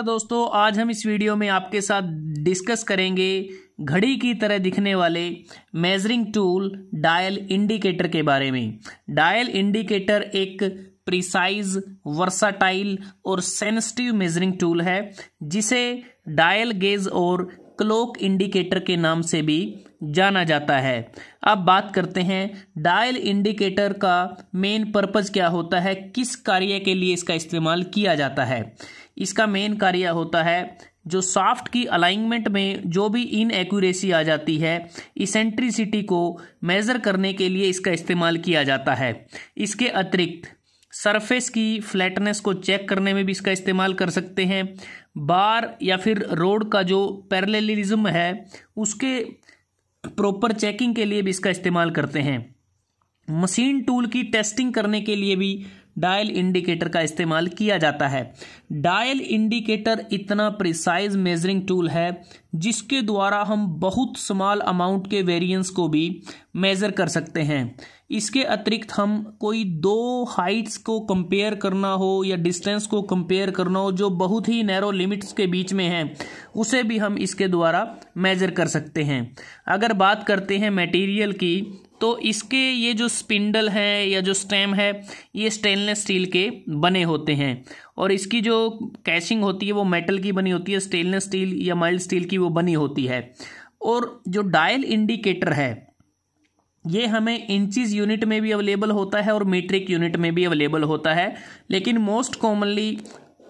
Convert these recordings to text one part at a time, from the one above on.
दोस्तों, आज हम इस वीडियो में आपके साथ डिस्कस करेंगे घड़ी की तरह दिखने वाले मेजरिंग टूल डायल इंडिकेटर के बारे में। डायल इंडिकेटर एक प्रिसाइज, वर्साटाइल और सेंसिटिव मेजरिंग टूल है जिसे डायल गेज और क्लॉक इंडिकेटर के नाम से भी जाना जाता है। अब बात करते हैं डायल इंडिकेटर का मेन पर्पस क्या होता है, किस कार्य के लिए इसका इस्तेमाल किया जाता है। इसका मेन कार्य होता है जो शाफ्ट की अलाइनमेंट में जो भी इनएक्यूरेसी आ जाती है, इसेंट्रिसिटी को मेज़र करने के लिए इसका इस्तेमाल किया जाता है। इसके अतिरिक्त सरफेस की फ्लैटनेस को चेक करने में भी इसका इस्तेमाल कर सकते हैं। बार या फिर रोड का जो पैरेललिज्म है उसके प्रॉपर चेकिंग के लिए भी इसका इस्तेमाल करते हैं। मशीन टूल की टेस्टिंग करने के लिए भी डायल इंडिकेटर का इस्तेमाल किया जाता है। डायल इंडिकेटर इतना प्रिसाइज मेजरिंग टूल है जिसके द्वारा हम बहुत स्मॉल अमाउंट के वेरिएंस को भी मेज़र कर सकते हैं। इसके अतिरिक्त हम कोई दो हाइट्स को कंपेयर करना हो या डिस्टेंस को कंपेयर करना हो जो बहुत ही नैरो लिमिट्स के बीच में है, उसे भी हम इसके द्वारा मेज़र कर सकते हैं। अगर बात करते हैं मटेरियल की, तो इसके ये जो स्पिंडल है या जो स्टेम है ये स्टेनलेस स्टील के बने होते हैं और इसकी जो कैशिंग होती है वो मेटल की बनी होती है, स्टेनलेस स्टील या माइल्ड स्टील की वो बनी होती है। और जो डायल इंडिकेटर है ये हमें इंचेस यूनिट में भी अवेलेबल होता है और मीट्रिक यूनिट में भी अवेलेबल होता है, लेकिन मोस्ट कॉमनली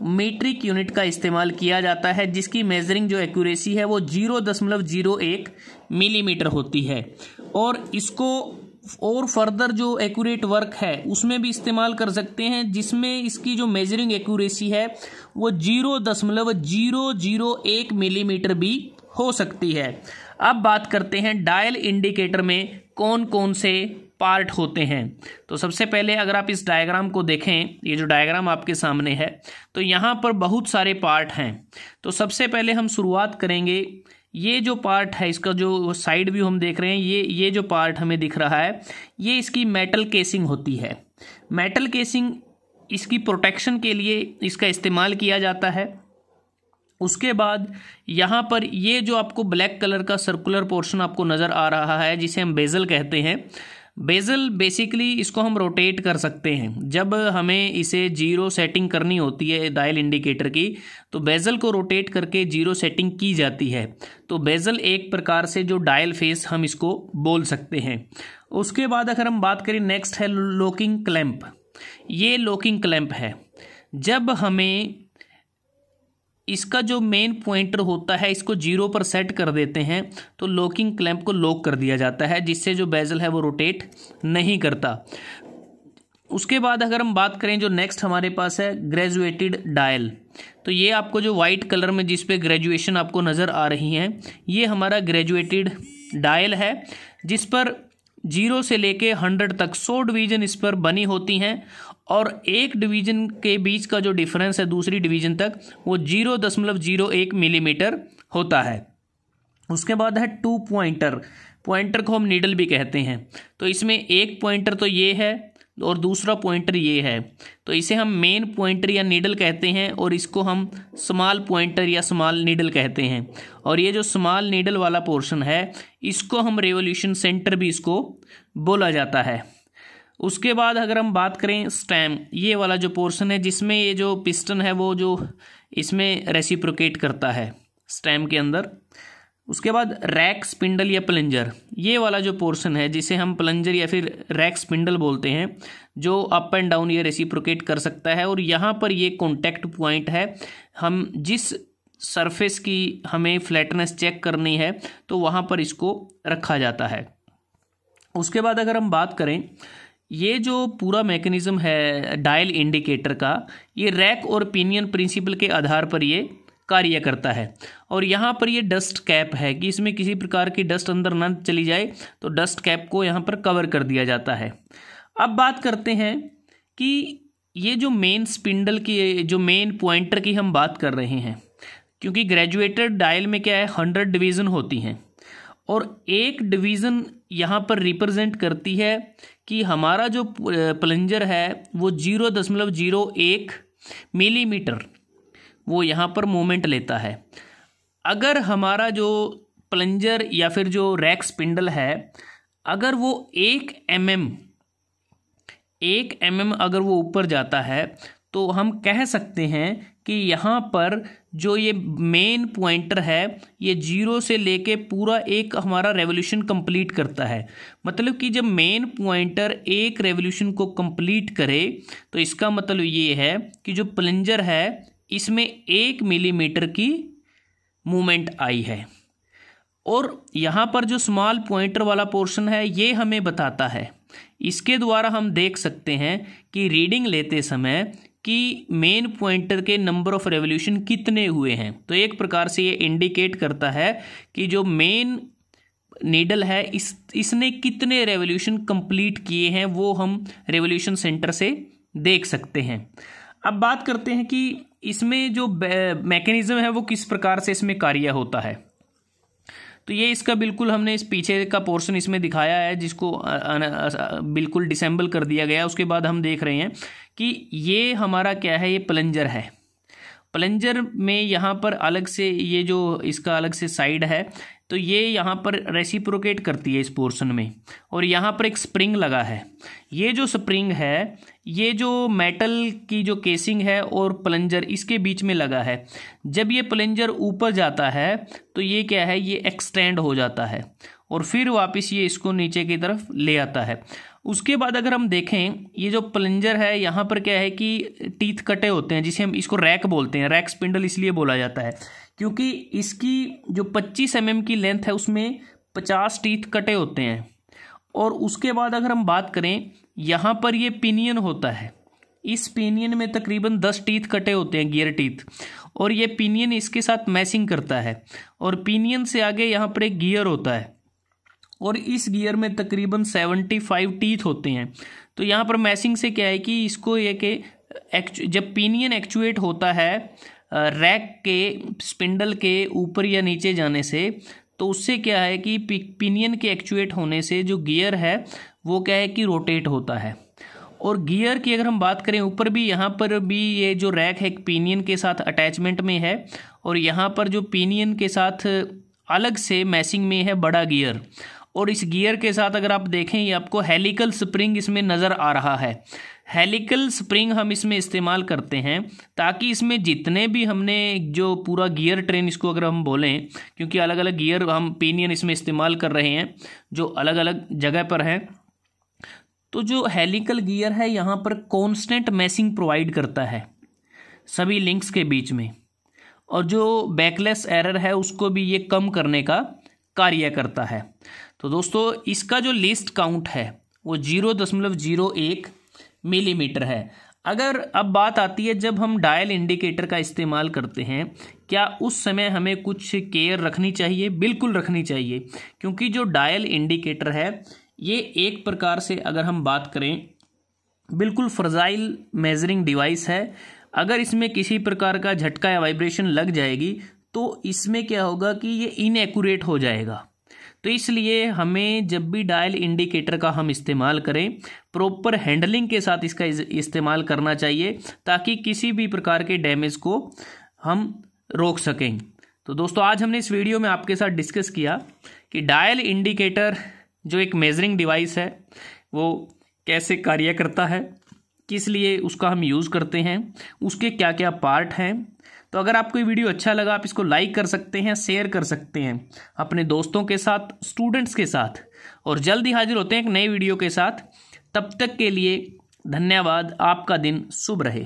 मीट्रिक यूनिट का इस्तेमाल किया जाता है जिसकी मेजरिंग जो एक्यूरेसी है वो 0.01 मिलीमीटर होती है। और इसको और फर्दर जो एक्यूरेट वर्क है उसमें भी इस्तेमाल कर सकते हैं जिसमें इसकी जो मेजरिंग एक्यूरेसी है वो 0.001 मिलीमीटर भी हो सकती है। अब बात करते हैं डायल इंडिकेटर में कौन कौन से पार्ट होते हैं। तो सबसे पहले अगर आप इस डायग्राम को देखें, ये जो डायग्राम आपके सामने है, तो यहाँ पर बहुत सारे पार्ट हैं। तो सबसे पहले हम शुरुआत करेंगे, ये जो पार्ट है इसका जो साइड व्यू हम देख रहे हैं, ये जो पार्ट हमें दिख रहा है ये इसकी मेटल केसिंग होती है। मेटल केसिंग इसकी प्रोटेक्शन के लिए इसका इस्तेमाल किया जाता है। उसके बाद यहाँ पर ये जो आपको ब्लैक कलर का सर्कुलर पोर्शन आपको नज़र आ रहा है जिसे हम बेजल कहते हैं। बेजल बेसिकली इसको हम रोटेट कर सकते हैं। जब हमें इसे जीरो सेटिंग करनी होती है डायल इंडिकेटर की, तो बेजल को रोटेट करके जीरो सेटिंग की जाती है। तो बेजल एक प्रकार से जो डायल फेस हम इसको बोल सकते हैं। उसके बाद अगर हम बात करें, नेक्स्ट है लॉकिंग क्लैंप। ये लॉकिंग क्लैंप है। जब हमें इसका जो मेन पॉइंटर होता है इसको 0 पर सेट कर देते हैं तो लॉकिंग क्लैंप को लॉक कर दिया जाता है जिससे जो बेजल है वो रोटेट नहीं करता। उसके बाद अगर हम बात करें, जो नेक्स्ट हमारे पास है ग्रेजुएटेड डायल। तो ये आपको जो वाइट कलर में जिस पे ग्रेजुएशन आपको नज़र आ रही है ये हमारा ग्रेजुएटेड डायल है जिस पर 0 से लेके 100 तक 100 डिवीज़न इस पर बनी होती हैं और एक डिवीज़न के बीच का जो डिफरेंस है दूसरी डिवीज़न तक वो 0.01 मिलीमीटर होता है। उसके बाद है 2 पॉइंटर। पॉइंटर को हम नीडल भी कहते हैं। तो इसमें एक पॉइंटर तो ये है और दूसरा पॉइंटर ये है, तो इसे हम मेन पॉइंटर या नीडल कहते हैं और इसको हम स्मॉल पॉइंटर या स्मॉल नीडल कहते हैं। और ये जो स्मॉल नीडल वाला पोर्शन है इसको हम रेवोल्यूशन सेंटर भी इसको बोला जाता है। उसके बाद अगर हम बात करें स्टेम, ये वाला जो पोर्शन है जिसमें ये जो पिस्टन है वो जो इसमें रेसिप्रोकेट करता है स्टेम के अंदर। उसके बाद रैक, स्पिंडल या प्लंजर, ये वाला जो पोर्शन है जिसे हम प्लंजर या फिर रैक स्पिंडल बोलते हैं, जो अप एंड डाउन ये रेसिप्रोकेट कर सकता है। और यहाँ पर ये कॉन्टैक्ट पॉइंट है, हम जिस सरफेस की हमें फ्लैटनेस चेक करनी है तो वहाँ पर इसको रखा जाता है। उसके बाद अगर हम बात करें, ये जो पूरा मैकेनिज्म है डायल इंडिकेटर का, ये रैक और पिनियन प्रिंसिपल के आधार पर ये कार्य करता है। और यहाँ पर ये डस्ट कैप है कि इसमें किसी प्रकार की डस्ट अंदर ना चली जाए, तो डस्ट कैप को यहाँ पर कवर कर दिया जाता है। अब बात करते हैं कि ये जो मेन स्पिंडल की, जो मेन पॉइंटर की हम बात कर रहे हैं, क्योंकि ग्रेजुएटेड डायल में क्या है 100 डिवीज़न होती हैं और एक डिवीज़न यहाँ पर रिप्रेजेंट करती है कि हमारा जो प्लंजर है वो 0.01 मिलीमीटर वो यहाँ पर मोमेंट लेता है। अगर हमारा जो प्लंजर या फिर जो रैक स्पिंडल है, अगर वो 1 mm अगर वो ऊपर जाता है तो हम कह सकते हैं कि यहाँ पर जो ये मेन पॉइंटर है ये 0 से लेके पूरा एक हमारा रेवोल्यूशन कंप्लीट करता है। मतलब कि जब मेन पॉइंटर एक रेवोल्यूशन को कंप्लीट करे तो इसका मतलब ये है कि जो प्लंजर है इसमें 1 मिलीमीटर की मूवमेंट आई है। और यहाँ पर जो स्मॉल पॉइंटर वाला पोर्शन है ये हमें बताता है, इसके द्वारा हम देख सकते हैं कि रीडिंग लेते समय कि मेन पॉइंटर के नंबर ऑफ रेवोल्यूशन कितने हुए हैं। तो एक प्रकार से ये इंडिकेट करता है कि जो मेन नीडल है इसने कितने रेवोल्यूशन कंप्लीट किए हैं, वो हम रेवोल्यूशन सेंटर से देख सकते हैं। अब बात करते हैं कि इसमें जो मैकेनिज्म है वो किस प्रकार से इसमें कार्य होता है। तो ये इसका बिल्कुल हमने इस पीछे का पोर्शन इसमें दिखाया है, जिसको बिल्कुल डिसेंबल कर दिया गया। उसके बाद हम देख रहे हैं कि ये हमारा क्या है, ये प्लंजर है। प्लंजर में यहाँ पर अलग से ये जो इसका अलग से साइड है, तो ये यहाँ पर रेसिप्रोकेट करती है इस पोर्शन में, और यहाँ पर एक स्प्रिंग लगा है। ये जो स्प्रिंग है ये जो मेटल की जो केसिंग है और प्लंजर इसके बीच में लगा है। जब ये प्लंजर ऊपर जाता है तो ये क्या है, ये एक्सटेंड हो जाता है और फिर वापस ये इसको नीचे की तरफ ले आता है। उसके बाद अगर हम देखें, ये जो प्लंजर है यहाँ पर क्या है कि टीथ कटे होते हैं, जिसे हम इसको रैक बोलते हैं। रैक स्पिंडल इसलिए बोला जाता है क्योंकि इसकी जो 25 mm की लेंथ है उसमें 50 टीथ कटे होते हैं। और उसके बाद अगर हम बात करें, यहाँ पर ये पिनियन होता है। इस पिनियन में तकरीबन 10 टीथ कटे होते हैं, गियर टीथ, और ये पिनियन इसके साथ मैचिंग करता है। और पिनियन से आगे यहाँ पर एक गियर होता है और इस गियर में तकरीबन 75 टीथ होते हैं। तो यहाँ पर मैचिंग से क्या है कि इसको ये कि जब पिनियन एक्चुएट होता है रैक के स्पिंडल के ऊपर या नीचे जाने से, तो उससे क्या है कि पिनियन के एक्चुएट होने से जो गियर है वो क्या है कि रोटेट होता है। और गियर की अगर हम बात करें, ऊपर भी यहाँ पर भी ये जो रैक है एक पिनियन के साथ अटैचमेंट में है, और यहाँ पर जो पिनियन के साथ अलग से मैचिंग में है बड़ा गियर। और इस गियर के साथ अगर आप देखें, ये आपको हेलिकल स्प्रिंग इसमें नज़र आ रहा है। हेलिकल स्प्रिंग हम इसमें इस्तेमाल करते हैं ताकि इसमें जितने भी हमने जो पूरा गियर ट्रेन इसको अगर हम बोलें, क्योंकि अलग अलग गियर हम पिनियन इसमें इस्तेमाल कर रहे हैं जो अलग अलग जगह पर हैं। तो जो हेलिकल गियर है यहाँ पर कांस्टेंट मैचिंग प्रोवाइड करता है सभी लिंक्स के बीच में, और जो बैकलेस एरर है उसको भी ये कम करने का कार्य करता है। तो दोस्तों इसका जो लीस्ट काउंट है वो 0.01 मिलीमीटर है। अगर अब बात आती है जब हम डायल इंडिकेटर का इस्तेमाल करते हैं, क्या उस समय हमें कुछ केयर रखनी चाहिए? बिल्कुल रखनी चाहिए, क्योंकि जो डायल इंडिकेटर है ये एक प्रकार से अगर हम बात करें बिल्कुल फ्रजाइल मेजरिंग डिवाइस है। अगर इसमें किसी प्रकार का झटका या वाइब्रेशन लग जाएगी तो इसमें क्या होगा कि ये इनएक्यूरेट हो जाएगा। तो इसलिए हमें जब भी डायल इंडिकेटर का हम इस्तेमाल करें, प्रॉपर हैंडलिंग के साथ इसका इस्तेमाल करना चाहिए ताकि किसी भी प्रकार के डैमेज को हम रोक सकें। तो दोस्तों आज हमने इस वीडियो में आपके साथ डिस्कस किया कि डायल इंडिकेटर जो एक मेजरिंग डिवाइस है वो कैसे कार्य करता है, किस लिए उसका हम यूज़ करते हैं, उसके क्या क्या पार्ट हैं। तो अगर आपको ये वीडियो अच्छा लगा आप इसको लाइक कर सकते हैं, शेयर कर सकते हैं अपने दोस्तों के साथ, स्टूडेंट्स के साथ, और जल्द ही हाजिर होते हैं एक नए वीडियो के साथ। तब तक के लिए धन्यवाद। आपका दिन शुभ रहे।